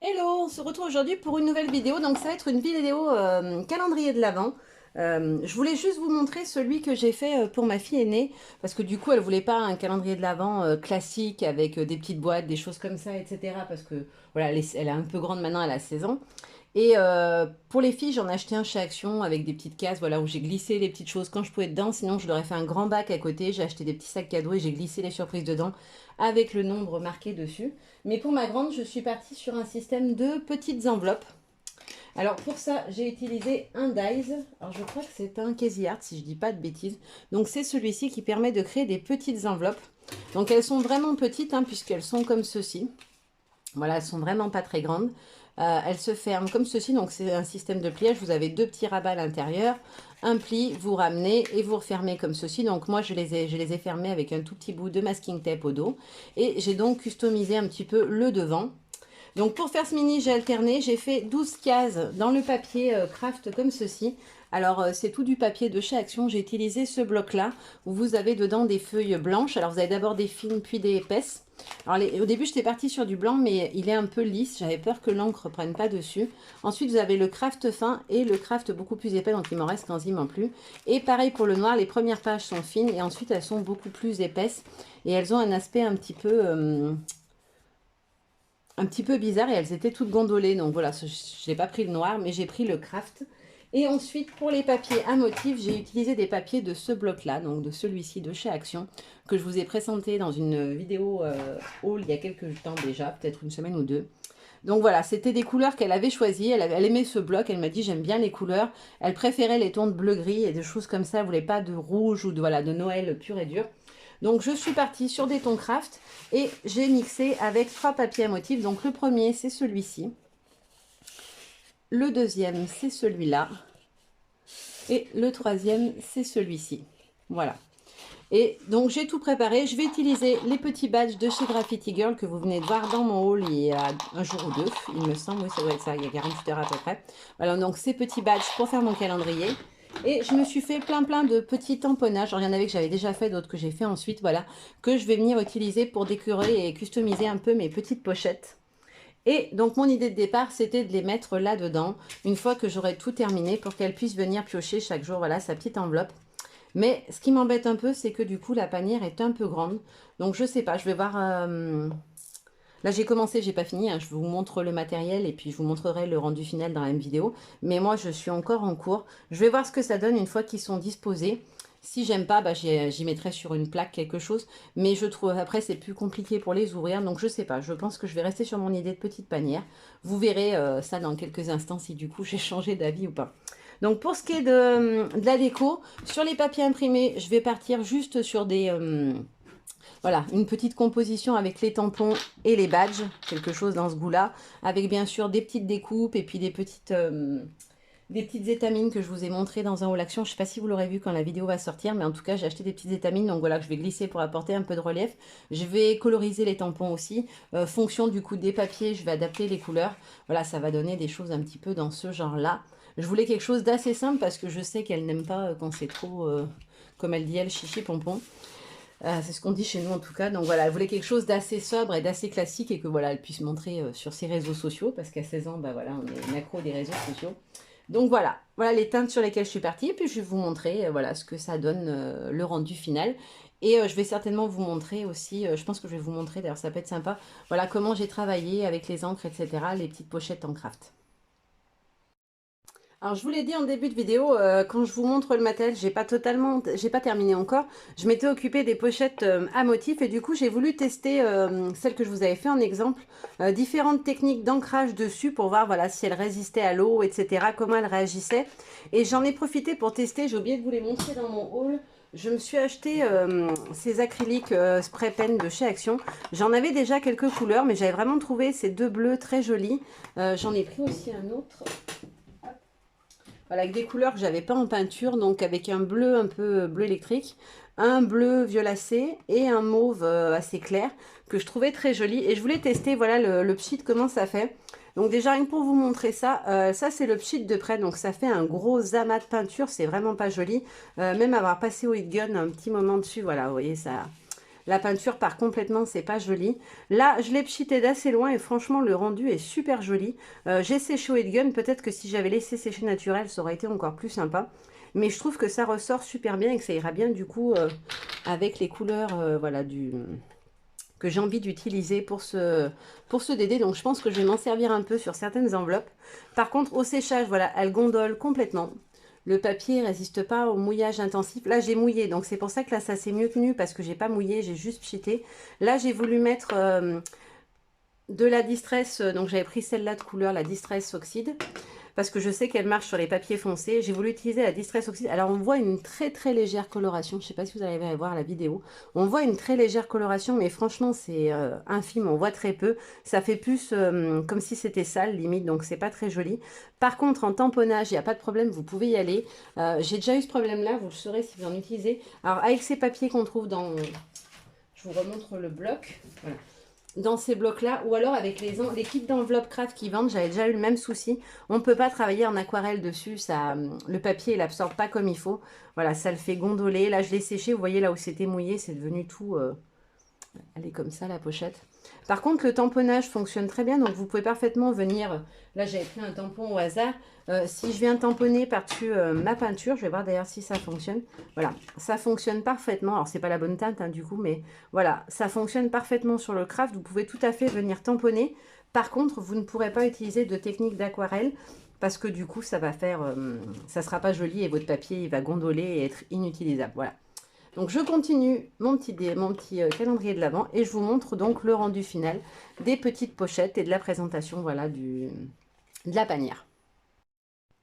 Hello, on se retrouve aujourd'hui pour une nouvelle vidéo. Donc ça va être une vidéo calendrier de l'Avent. Je voulais juste vous montrer celui que j'ai fait pour ma fille aînée parce que du coup elle voulait pas un calendrier de l'Avent classique avec des petites boîtes, des choses comme ça, etc. Parce que voilà, elle est un peu grande maintenant, elle a 16 ans. Et pour les filles, j'en ai acheté un chez Action avec des petites cases, voilà, où j'ai glissé les petites choses quand je pouvais dedans. Sinon, je leur ai fait un grand bac à côté. J'ai acheté des petits sacs cadeaux et j'ai glissé les surprises dedans avec le nombre marqué dessus. Mais pour ma grande, je suis partie sur un système de petites enveloppes. Alors pour ça, j'ai utilisé un dies. Alors je crois que c'est un Casey Art si je dis pas de bêtises. Donc c'est celui-ci qui permet de créer des petites enveloppes. Donc elles sont vraiment petites hein, puisqu'elles sont comme ceci. Voilà, elles sont vraiment pas très grandes. Elles se ferment comme ceci, donc c'est un système de pliage. Vous avez deux petits rabats à l'intérieur, un pli, vous ramenez et vous refermez comme ceci. Donc moi, je les ai fermés avec un tout petit bout de masking tape au dos. Et j'ai donc customisé un petit peu le devant. Donc pour faire ce mini, j'ai alterné, j'ai fait 12 cases dans le papier craft comme ceci. Alors c'est tout du papier de chez Action, j'ai utilisé ce bloc-là où vous avez dedans des feuilles blanches. Alors vous avez d'abord des fines puis des épaisses. Alors au début j'étais partie sur du blanc mais il est un peu lisse, j'avais peur que l'encre prenne pas dessus. Ensuite vous avez le craft fin et le craft beaucoup plus épais donc il m'en reste quasiment plus. Et pareil pour le noir, les premières pages sont fines et ensuite elles sont beaucoup plus épaisses et elles ont un aspect un petit peu bizarre et elles étaient toutes gondolées. Donc voilà, je n'ai pas pris le noir, mais j'ai pris le craft. Et ensuite, pour les papiers à motif, j'ai utilisé des papiers de ce bloc-là, donc de celui-ci de chez Action, que je vous ai présenté dans une vidéo haul il y a quelques temps déjà, peut-être une semaine ou deux. Donc voilà, c'était des couleurs qu'elle avait choisies. Elle aimait ce bloc. Elle m'a dit j'aime bien les couleurs. Elle préférait les tons de bleu-gris et des choses comme ça. Elle voulait pas de rouge ou de, voilà, de Noël pur et dur. Donc je suis partie sur des tons craft et j'ai mixé avec trois papiers à motifs. Donc le premier c'est celui-ci. Le deuxième c'est celui-là. Et le troisième c'est celui-ci. Voilà. Et donc j'ai tout préparé. Je vais utiliser les petits badges de chez Graffiti Girl que vous venez de voir dans mon haul il y a un jour ou deux, il me semble, oui ça doit être ça, il y a 48 heures à peu près. Voilà, donc ces petits badges pour faire mon calendrier. Et je me suis fait plein de petits tamponnages. Alors, il y en avait que j'avais déjà fait, d'autres que j'ai fait ensuite, voilà, que je vais venir utiliser pour décorer et customiser un peu mes petites pochettes. Et donc mon idée de départ, c'était de les mettre là-dedans, une fois que j'aurai tout terminé, pour qu'elles puissent venir piocher chaque jour, voilà, sa petite enveloppe. Mais ce qui m'embête un peu, c'est que du coup, la panière est un peu grande. Donc, je sais pas, je vais voir. Là, j'ai commencé, j'ai pas fini, hein. Je vous montre le matériel et puis je vous montrerai le rendu final dans la même vidéo. Mais moi, je suis encore en cours. Je vais voir ce que ça donne une fois qu'ils sont disposés. Si j'aime pas, bah, j'y mettrai sur une plaque quelque chose. Mais je trouve, après, c'est plus compliqué pour les ouvrir. Donc, je sais pas. Je pense que je vais rester sur mon idée de petite panière. Vous verrez ça dans quelques instants si du coup j'ai changé d'avis ou pas. Donc pour ce qui est de la déco, sur les papiers imprimés, je vais partir juste sur des... voilà, une petite composition avec les tampons et les badges, quelque chose dans ce goût-là, avec bien sûr des petites découpes et puis des petites étamines que je vous ai montrées dans un haul action. Je ne sais pas si vous l'aurez vu quand la vidéo va sortir, mais en tout cas, j'ai acheté des petites étamines, donc voilà, que je vais glisser pour apporter un peu de relief. Je vais coloriser les tampons aussi. Fonction du coup des papiers, je vais adapter les couleurs. Voilà, ça va donner des choses un petit peu dans ce genre-là. Je voulais quelque chose d'assez simple parce que je sais qu'elle n'aime pas quand c'est trop, comme elle dit elle, chichi pompon. C'est ce qu'on dit chez nous en tout cas. Donc voilà, elle voulait quelque chose d'assez sobre et d'assez classique et que voilà, elle puisse montrer sur ses réseaux sociaux parce qu'à 16 ans, bah voilà, on est une accro des réseaux sociaux. Donc voilà, voilà les teintes sur lesquelles je suis partie et puis je vais vous montrer voilà ce que ça donne le rendu final. Et je vais certainement vous montrer aussi, je pense que je vais vous montrer, d'ailleurs ça peut être sympa, voilà comment j'ai travaillé avec les encres, etc., les petites pochettes en craft. Alors je vous l'ai dit en début de vidéo, quand je vous montre le matériel, j'ai pas terminé encore. Je m'étais occupée des pochettes à motifs et du coup j'ai voulu tester celle que je vous avais fait en exemple, différentes techniques d'ancrage dessus pour voir voilà si elle résistait à l'eau, etc. Comment elle réagissait. Et j'en ai profité pour tester. J'ai oublié de vous les montrer dans mon haul. Je me suis acheté ces acryliques spray pen de chez Action. J'en avais déjà quelques couleurs, mais j'avais vraiment trouvé ces deux bleus très jolis. J'en ai pris aussi un autre. Voilà, avec des couleurs que j'avais pas en peinture, donc avec un bleu un peu bleu électrique, un bleu violacé et un mauve assez clair que je trouvais très joli. Et je voulais tester voilà le pchit, comment ça fait. Donc déjà, rien que pour vous montrer ça, ça c'est le pchit de près, donc ça fait un gros amas de peinture, c'est vraiment pas joli. Même avoir passé au heat gun un petit moment dessus, voilà, vous voyez, La peinture part complètement, c'est pas joli. Là, je l'ai pchité d'assez loin et franchement, le rendu est super joli. J'ai séché au heat gun, peut-être que si j'avais laissé sécher naturel, ça aurait été encore plus sympa. Mais je trouve que ça ressort super bien et que ça ira bien du coup avec les couleurs voilà, que j'ai envie d'utiliser pour ce DD. Donc je pense que je vais m'en servir un peu sur certaines enveloppes. Par contre, au séchage, voilà, elle gondole complètement. Le papier ne résiste pas au mouillage intensif. Là, j'ai mouillé, donc c'est pour ça que là, ça s'est mieux tenu parce que j'ai pas mouillé, j'ai juste pchité. Là, j'ai voulu mettre de la Distress, donc j'avais pris celle-là de couleur, la Distress Oxyde, parce que je sais qu'elle marche sur les papiers foncés. J'ai voulu utiliser la Distress Oxyde. Alors, on voit une très très légère coloration. Je ne sais pas si vous arrivez à voir la vidéo. On voit une très légère coloration, mais franchement, c'est infime. On voit très peu. Ça fait plus comme si c'était sale, limite, donc c'est pas très joli. Par contre, en tamponnage, il n'y a pas de problème. Vous pouvez y aller. J'ai déjà eu ce problème-là. Vous le saurez si vous en utilisez. Alors, avec ces papiers qu'on trouve dans... Je vous remontre le bloc. Voilà, dans ces blocs-là, ou alors avec les kits d'enveloppe craft qui vendent, j'avais déjà eu le même souci. On ne peut pas travailler en aquarelle dessus, ça, le papier il absorbe pas comme il faut. Voilà, ça le fait gondoler. Là, je l'ai séché, vous voyez là où c'était mouillé, c'est devenu tout... elle est comme ça, la pochette. Par contre, le tamponnage fonctionne très bien, donc vous pouvez parfaitement venir... Là, j'avais pris un tampon au hasard. Si je viens tamponner par-dessus ma peinture, je vais voir d'ailleurs si ça fonctionne. Voilà, ça fonctionne parfaitement. Alors, c'est pas la bonne teinte, hein, du coup, mais voilà, ça fonctionne parfaitement sur le craft. Vous pouvez tout à fait venir tamponner. Par contre, vous ne pourrez pas utiliser de technique d'aquarelle parce que du coup, ça va faire... ça sera pas joli et votre papier, il va gondoler et être inutilisable. Voilà. Donc je continue mon petit calendrier de l'Avent et je vous montre donc le rendu final des petites pochettes et de la présentation voilà, de la panière.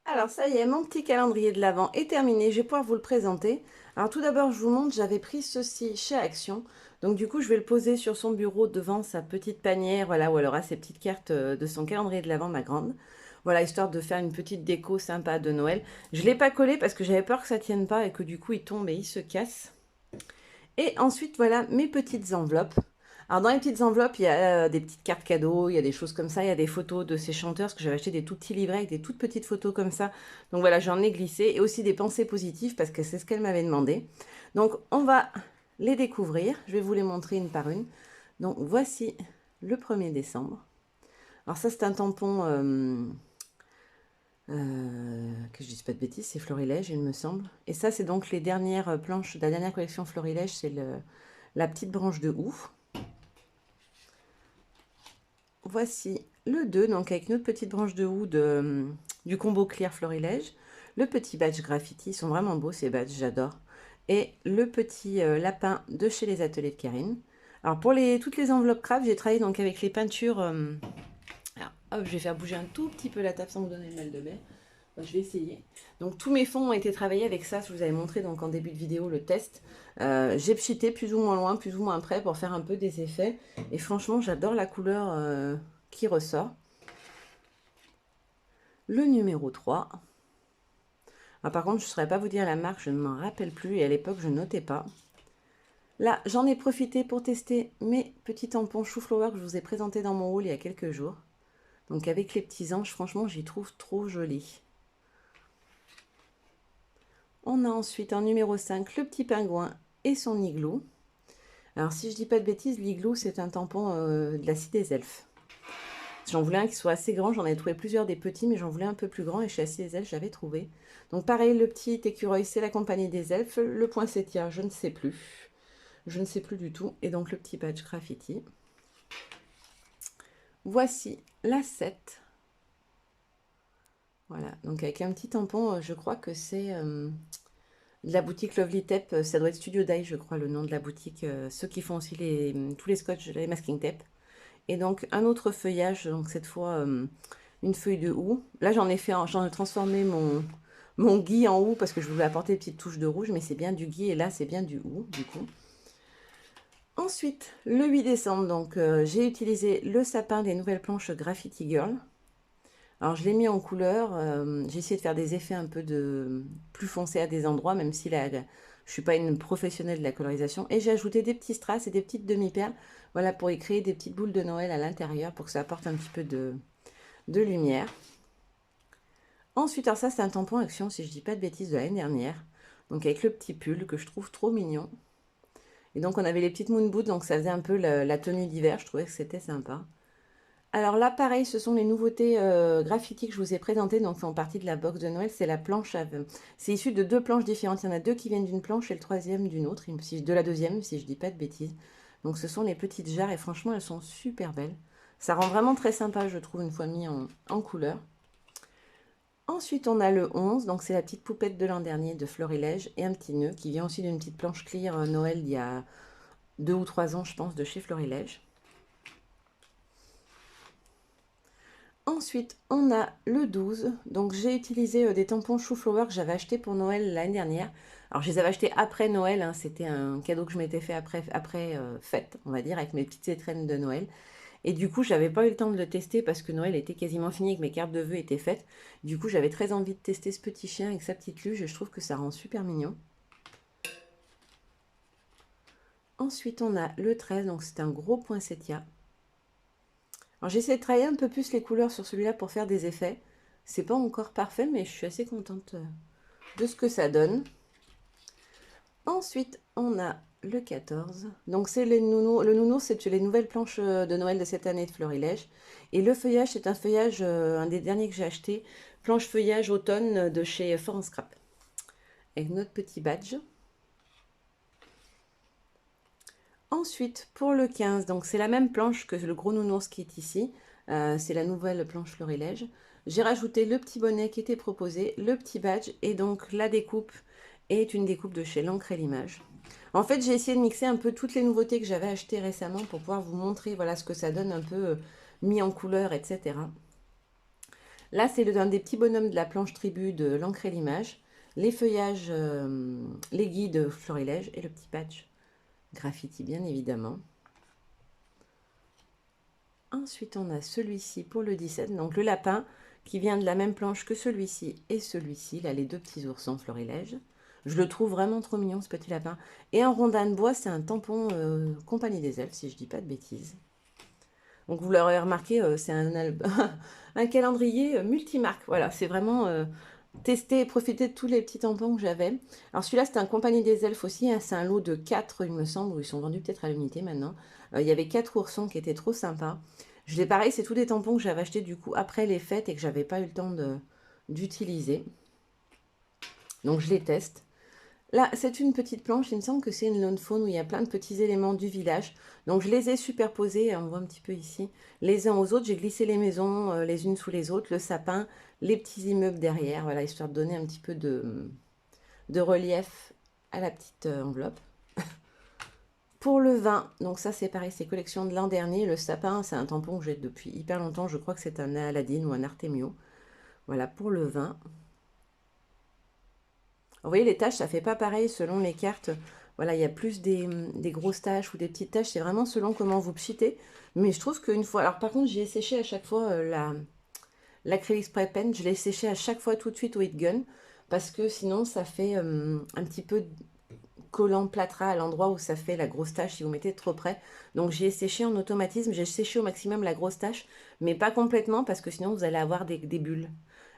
Alors ça y est, mon petit calendrier de l'Avent est terminé, je vais pouvoir vous le présenter. Alors tout d'abord je vous montre, j'avais pris ceci chez Action. Donc du coup je vais le poser sur son bureau devant sa petite panière, voilà, où elle aura ses petites cartes de son calendrier de l'Avent, ma grande. Voilà, histoire de faire une petite déco sympa de Noël. Je ne l'ai pas collé parce que j'avais peur que ça ne tienne pas et que du coup il tombe et il se casse. Et ensuite, voilà mes petites enveloppes. Alors, dans les petites enveloppes, il y a des petites cartes cadeaux, il y a des choses comme ça, il y a des photos de ces chanteurs, parce que j'avais acheté des tout petits livrets avec des toutes petites photos comme ça. Donc voilà, j'en ai glissé. Et aussi des pensées positives, parce que c'est ce qu'elle m'avait demandé. Donc, on va les découvrir. Je vais vous les montrer une par une. Donc, voici le 1er décembre. Alors ça, c'est un tampon... que je dise pas de bêtises, c'est Florilège, il me semble. Et ça, c'est donc les dernières planches de la dernière collection Florilège, c'est la petite branche de houx. Voici le 2, donc avec notre petite branche de houx du combo Clear Florilège. Le petit badge graffiti, ils sont vraiment beaux ces badges, j'adore. Et le petit lapin de chez les ateliers de Karine. Alors pour toutes les enveloppes craft, j'ai travaillé donc avec les peintures... alors, hop, je vais faire bouger un tout petit peu la table sans vous donner le mal de mer. Je vais essayer. Donc tous mes fonds ont été travaillés avec ça. Je vous avais montré donc en début de vidéo le test. J'ai pchité plus ou moins loin, plus ou moins près pour faire un peu des effets. Et franchement, j'adore la couleur qui ressort. Le numéro 3. Ah, par contre, je ne saurais pas vous dire la marque, je ne m'en rappelle plus. Et à l'époque, je ne notais pas. Là, j'en ai profité pour tester mes petits tampons Chou-Flower que je vous ai présentés dans mon haul il y a quelques jours. Donc avec les petits anges, franchement, j'y trouve trop joli. On a ensuite en numéro 5 le petit pingouin et son igloo. Alors si je dis pas de bêtises, l'igloo c'est un tampon de la scie des elfes. J'en voulais un qui soit assez grand, j'en ai trouvé plusieurs des petits, mais j'en voulais un peu plus grand et chez la scie des elfes j'avais trouvé. Donc pareil, le petit écureuil c'est la compagnie des elfes, le poinsettia je ne sais plus. Je ne sais plus du tout. Et donc le petit badge graffiti. Voici la 7. Voilà, donc avec un petit tampon, je crois que c'est de la boutique Lovely Tape, ça doit être Studio Dye, je crois, le nom de la boutique, ceux qui font aussi tous les scotch, les masking tape. Et donc un autre feuillage, donc cette fois une feuille de houx. Là j'en ai transformé mon gui en houx parce que je voulais apporter des petites touches de rouge, mais c'est bien du gui et là c'est bien du houx du coup. Ensuite, le 8 décembre, donc j'ai utilisé le sapin des nouvelles planches Graffiti Girl. Alors je l'ai mis en couleur, j'ai essayé de faire des effets un peu plus foncés à des endroits, même si là, je ne suis pas une professionnelle de la colorisation. Et j'ai ajouté des petits strass et des petites demi-perles, voilà, pour y créer des petites boules de Noël à l'intérieur, pour que ça apporte un petit peu de lumière. Ensuite, alors ça c'est un tampon Action, si je ne dis pas de bêtises, de l'année dernière. Donc avec le petit pull que je trouve trop mignon. Et donc, on avait les petites moon boots, donc ça faisait un peu la tenue d'hiver. Je trouvais que c'était sympa. Alors là, pareil, ce sont les nouveautés graffiti que je vous ai présentées, donc font partie de la box de Noël. C'est la planche, c'est issu de deux planches différentes. Il y en a deux qui viennent d'une planche et le troisième d'une autre, de la deuxième, si je dis pas de bêtises. Donc ce sont les petites jarres et franchement, elles sont super belles. Ça rend vraiment très sympa, je trouve, une fois mis en couleur. Ensuite, on a le 11, donc c'est la petite poupette de l'an dernier de Florilège et un petit nœud qui vient aussi d'une petite planche clear Noël il y a 2 ou 3 ans, je pense, de chez Florilège. Ensuite, on a le 12. Donc, j'ai utilisé des tampons chou-flower que j'avais achetés pour Noël l'année dernière. Alors, je les avais achetés après Noël. Hein. C'était un cadeau que je m'étais fait après fête, on va dire, avec mes petites étrennes de Noël. Et du coup, j'avais pas eu le temps de le tester parce que Noël était quasiment fini et que mes cartes de vœux étaient faites. Du coup, j'avais très envie de tester ce petit chien avec sa petite luge et je trouve que ça rend super mignon. Ensuite, on a le 13. Donc, c'est un gros poinsettia. Alors j'ai essayé de travailler un peu plus les couleurs sur celui-là pour faire des effets. C'est pas encore parfait, mais je suis assez contente de ce que ça donne. Ensuite, on a le 14. Donc c'est le nounours, c'est les nouvelles planches de Noël de cette année de Florilège. Et le feuillage, c'est un feuillage, un des derniers que j'ai acheté, planche feuillage automne de chez Fort Scrap. Avec notre petit badge. Ensuite, pour le 15, donc c'est la même planche que le gros nounours qui est ici. C'est la nouvelle planche Florilège. J'ai rajouté le petit bonnet qui était proposé, le petit badge, et donc la découpe est une découpe de chez l'encre et l'image. En fait, j'ai essayé de mixer un peu toutes les nouveautés que j'avais achetées récemment pour pouvoir vous montrer voilà, ce que ça donne un peu mis en couleur, etc. Là, c'est un des petits bonhommes de la planche tribu de l'encre et l'image, les feuillages, les guides Florilège et le petit badge graffiti, bien évidemment. Ensuite, on a celui-ci pour le 17, donc le lapin qui vient de la même planche que celui-ci et celui-ci, là les deux petits oursons Florilège. Je le trouve vraiment trop mignon ce petit lapin. Et en rondin de bois, c'est un tampon Compagnie des Elfes, si je dis pas de bêtises. Donc vous l'aurez remarqué, c'est un calendrier multimarque. Voilà, c'est vraiment tester et profiter de tous les petits tampons que j'avais. Alors celui-là, c'est un Compagnie des Elfes aussi. Hein, c'est un lot de 4, il me semble, où ils sont vendus peut-être à l'unité maintenant. Il y avait 4 oursons qui étaient trop sympas. Je l'ai pareil, c'est tous des tampons que j'avais achetés du coup après les fêtes et que j'avais pas eu le temps d'utiliser. Donc je les teste. Là, c'est une petite planche, il me semble que c'est une lone faune où il y a plein de petits éléments du village. Donc je les ai superposés, on voit un petit peu ici, les uns aux autres. J'ai glissé les maisons les unes sous les autres, le sapin, les petits immeubles derrière, voilà, histoire de donner un petit peu de relief à la petite enveloppe. Pour le vin, donc ça c'est pareil, c'est collection de l'an dernier. Le sapin, c'est un tampon que j'ai depuis hyper longtemps. Je crois que c'est un Aladine ou un Artemio. Voilà pour le vin. Vous voyez, les taches, ça fait pas pareil selon les cartes. Voilà, il y a plus des grosses taches ou des petites taches. C'est vraiment selon comment vous pchitez. Mais je trouve qu'une fois... Alors par contre, j'y ai séché à chaque fois l'acrylic spray pen. Je l'ai séché à chaque fois tout de suite au heat gun. Parce que sinon, ça fait un petit peu collant plâtras à l'endroit où ça fait la grosse tache si vous mettez trop près. Donc j'y ai séché en automatisme. J'ai séché au maximum la grosse tache. Mais pas complètement parce que sinon, vous allez avoir des bulles.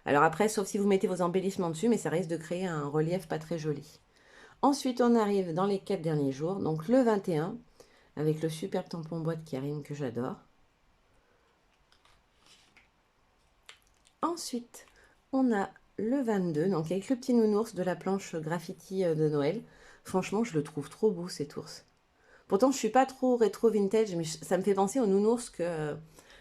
Alors après, sauf si vous mettez vos embellissements dessus, mais ça risque de créer un relief pas très joli. Ensuite, on arrive dans les 4 derniers jours, donc le 21, avec le superbe tampon boîte qui arrive que j'adore. Ensuite, on a le 22, donc avec le petit nounours de la planche graffiti de Noël. Franchement, je le trouve trop beau cet ours. Pourtant, je suis pas trop rétro vintage, mais ça me fait penser aux nounours que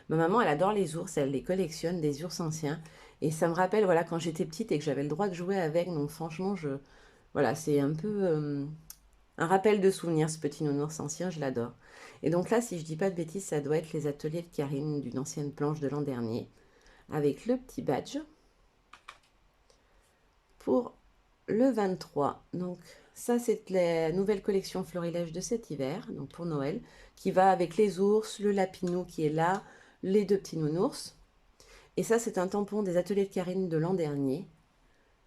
ma maman, elle adore les ours, elle les collectionne, des ours anciens. Et ça me rappelle, voilà, quand j'étais petite et que j'avais le droit de jouer avec. Donc franchement, voilà, c'est un peu un rappel de souvenir, ce petit nounours ancien, je l'adore. Et donc là, si je dis pas de bêtises, ça doit être les ateliers de Karine d'une ancienne planche de l'an dernier, avec le petit badge. Pour le 23, donc ça c'est la nouvelle collection Florilège de cet hiver, donc pour Noël, qui va avec les ours, le lapinou qui est là, les deux petits nounours. Et ça c'est un tampon des ateliers de Karine de l'an dernier,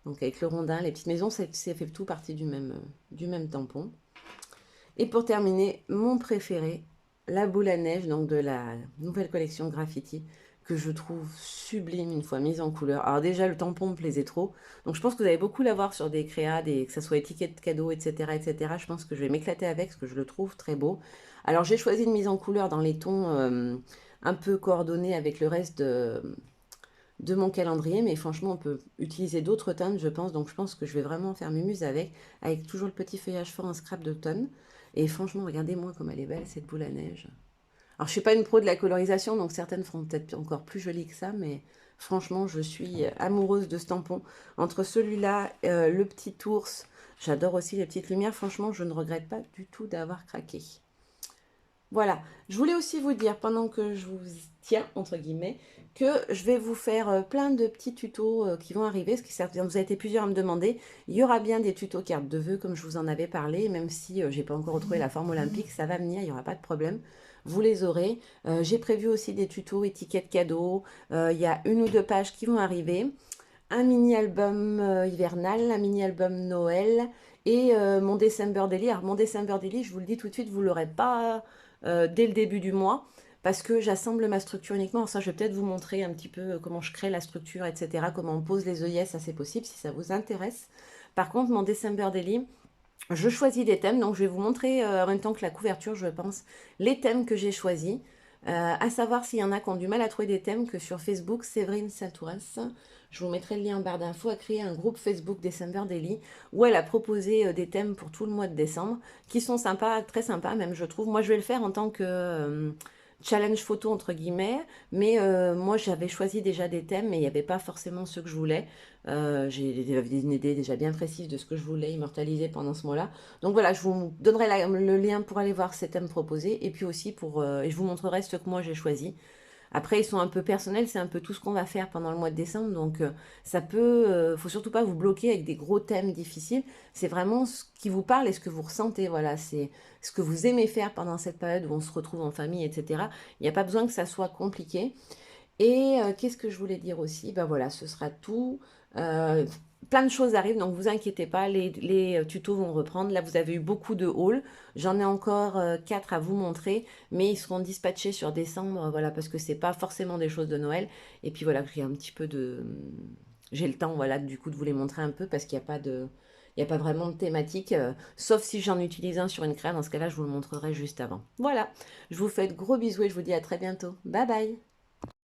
donc avec le rondin, les petites maisons, c'est fait tout partie du même tampon. Et pour terminer, mon préféré, la boule à neige, donc de la nouvelle collection Graffiti, que je trouve sublime une fois mise en couleur. Alors déjà, le tampon me plaisait trop. Donc je pense que vous allez beaucoup l'avoir sur des créas, que ce soit étiquette cadeau, etc., etc. Je pense que je vais m'éclater avec parce que je le trouve très beau. Alors j'ai choisi une mise en couleur dans les tons un peu coordonnés avec le reste de mon calendrier. Mais franchement, on peut utiliser d'autres teintes, je pense. Donc je pense que je vais vraiment faire mumuse avec toujours le petit feuillage fort en scrap d'automne. Et franchement, regardez-moi comme elle est belle, cette boule à neige. Alors, je suis pas une pro de la colorisation, donc certaines feront peut-être encore plus jolies que ça, mais franchement, je suis amoureuse de ce tampon. Entre celui-là, le petit ours, j'adore aussi les petites lumières. Franchement, je ne regrette pas du tout d'avoir craqué. Voilà, je voulais aussi vous dire, pendant que je vous tiens, entre guillemets, que je vais vous faire plein de petits tutos qui vont arriver, parce que vous avez été plusieurs à me demander. Il y aura bien des tutos cartes de vœux, comme je vous en avais parlé, même si j'ai pas encore retrouvé la forme olympique, ça va venir, il n'y aura pas de problème. Vous les aurez. J'ai prévu aussi des tutos étiquettes cadeaux. Il y a une ou deux pages qui vont arriver. Un mini-album hivernal, un mini-album Noël et mon December Daily. Alors mon December Daily, je vous le dis tout de suite, vous ne l'aurez pas dès le début du mois parce que j'assemble ma structure uniquement. Alors ça, je vais peut-être vous montrer un petit peu comment je crée la structure, etc. Comment on pose les œillets, ça c'est possible si ça vous intéresse. Par contre, mon December Daily, je choisis des thèmes, donc je vais vous montrer en même temps que la couverture, je pense, les thèmes que j'ai choisis. À savoir s'il y en a qui ont du mal à trouver des thèmes, que sur Facebook, Séverine Santouras, je vous mettrai le lien en barre d'infos, a créé un groupe Facebook December Daily où elle a proposé des thèmes pour tout le mois de décembre qui sont sympas, très sympas même je trouve. Moi je vais le faire en tant que challenge photo entre guillemets, mais moi j'avais choisi déjà des thèmes mais il n'y avait pas forcément ceux que je voulais. J'ai une idée déjà bien précise de ce que je voulais immortaliser pendant ce mois-là. Donc voilà, je vous donnerai le lien pour aller voir ces thèmes proposés et puis aussi et je vous montrerai ce que moi j'ai choisi. Après, ils sont un peu personnels, c'est un peu tout ce qu'on va faire pendant le mois de décembre, donc ça peut, faut surtout pas vous bloquer avec des gros thèmes difficiles. C'est vraiment ce qui vous parle et ce que vous ressentez, voilà, c'est ce que vous aimez faire pendant cette période où on se retrouve en famille, etc. Il n'y a pas besoin que ça soit compliqué. Et qu'est-ce que je voulais dire aussi? Ben voilà, ce sera tout. Euh, Plein de choses arrivent, donc vous inquiétez pas, les tutos vont reprendre. Là, vous avez eu beaucoup de hauls. J'en ai encore 4 à vous montrer, mais ils seront dispatchés sur décembre, voilà, parce que c'est pas forcément des choses de Noël. Et puis voilà, j'ai un petit peu de... J'ai le temps, voilà, du coup, de vous les montrer un peu, parce qu'il n'y a pas de... Il n'y a pas vraiment de thématique, sauf si j'en utilise un sur une créa. Dans ce cas-là, je vous le montrerai juste avant. Voilà, je vous fais de gros bisous et je vous dis à très bientôt. Bye bye!